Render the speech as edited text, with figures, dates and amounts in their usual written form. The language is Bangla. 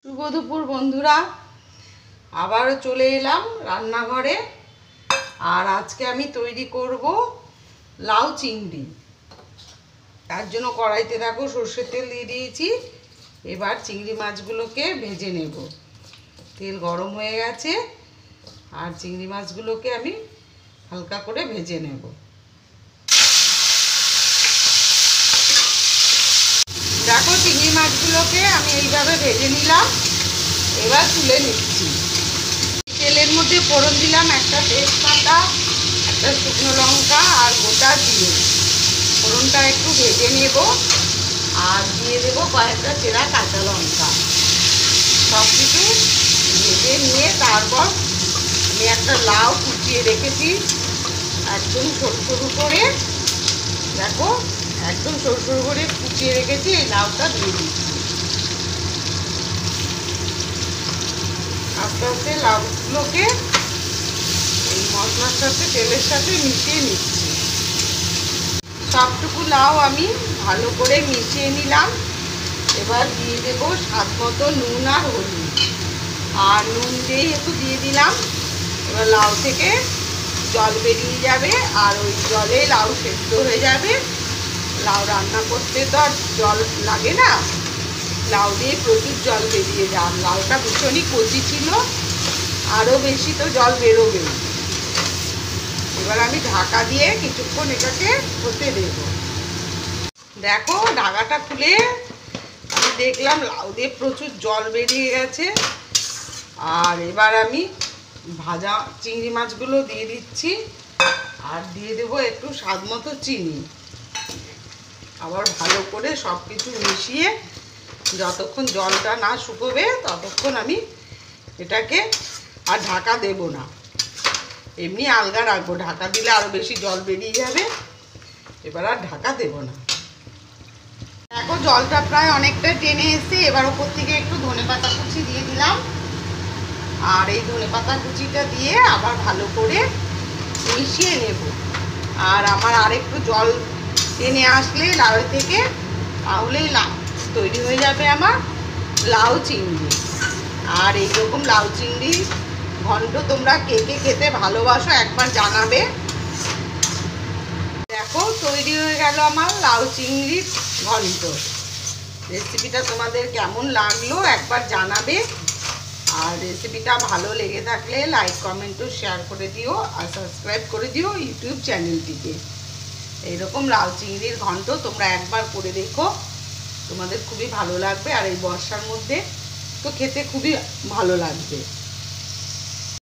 শুভ দুপুর বন্ধুরা, আবারও চলে এলাম রান্নাঘরে। আর আজকে আমি তৈরি করব লাউ চিংড়ি। তার জন্য কড়াইতে দেখো সর্ষের তেল দিয়ে দিয়েছি। এবার চিংড়ি মাছগুলোকে ভেজে নেব। তেল গরম হয়ে গেছে আর চিংড়ি মাছগুলোকে আমি হালকা করে ভেজে নেব। দেখো চিংড়ি মাছগুলোকে আমি এইভাবে ভেজে নিলাম। এবার তুলে নিচ্ছি। তেলের মধ্যে ফোড়ন দিলাম একটা তেজপাতা, একটা শুকনো লঙ্কা আর গোটা জিরে। ফোড়নটা একটু ভেজে নেব আর দিয়ে দেবো কয়েকটা চেরা কাঁচা লঙ্কা। সব কিছু ভেজে নিয়ে তারপর আমি একটা লাউ কুচিয়ে রেখেছি একদম সরু সরু করে। দেখো একদম সরু সরু করে কুচিয়ে রেখেছি। এই লাউটা দিয়ে দিচ্ছি। আস্তে আস্তে লাউগুলোকে এই মশলার সাথে তেলের সাথে মিশিয়ে নিচ্ছি। সবটুকু লাউ আমি ভালো করে মিশিয়ে নিলাম। এবার দিয়ে দেবো স্বাদ মতো নুন আর হলুদ। আর নুন দিয়েই একটু দিয়ে দিলাম। এবার লাউ থেকে জল বেরিয়ে যাবে আর ওই জলে লাউ সেদ্ধ হয়ে যাবে। লাউ রান্না করতে তো আর জল লাগে না, লাউ দিয়ে প্রচুর জল বেরিয়ে যায়। লাউটা ভীষণই কচি ছিল, আরও বেশি তো জল বেরোবে। এবার আমি ঢাকা দিয়ে কিছুক্ষণ এটাকে হতে দেব। দেখো ঢাকাটা খুলে আমি দেখলাম লাউ দিয়ে প্রচুর জল বেরিয়ে গেছে। আর এবার আমি ভাজা চিংড়ি মাছগুলো দিয়ে দিচ্ছি আর দিয়ে দেবো একটু স্বাদ মতো চিনি। আবার ভালো করে সব কিছু মিশিয়ে যতক্ষণ জলটা না শুকোবে ততক্ষণ আমি এটাকে আর ঢাকা দেব না, এমনি আলগা রাখবো। ঢাকা দিলে আরও বেশি জল বেরিয়ে যাবে। এবার আর ঢাকা দেব না। দেখো জলটা প্রায় অনেকটা টেনে এসে এবার ওপর থেকে একটু ধনেপাতা কুচি দিয়ে দিলাম। আর এই ধনেপাতা কুচিটা দিয়ে আবার ভালো করে মিশিয়ে নেব। আর আমার আরেকটু জল টেনে আসলে লাউ থেকে, তাহলেই তৈরি হয়ে যাবে আমার লাউ চিংড়ি। আর এইরকম লাউ চিংড়ি ঘন্ট তোমরা কে কে খেতে ভালোবাসো একবার জানাবে। দেখো তৈরি হয়ে গেল আমার লাউ চিংড়ির ঘন্ট। রেসিপিটা তোমাদের কেমন লাগলো একবার জানাবে। আর রেসিপিটা ভালো লেগে থাকলে লাইক কমেন্ট ও শেয়ার করে দিও আর সাবস্ক্রাইব করে দিও ইউটিউব চ্যানেলটিকে। এইরকম লাউ চিংড়ির ঘন্ট তোমরা একবার করে দেখো, তোমাদের খুবই ভালো লাগবে। আর এই বর্ষার মধ্যে তো খেতে খুবই ভালো লাগবে।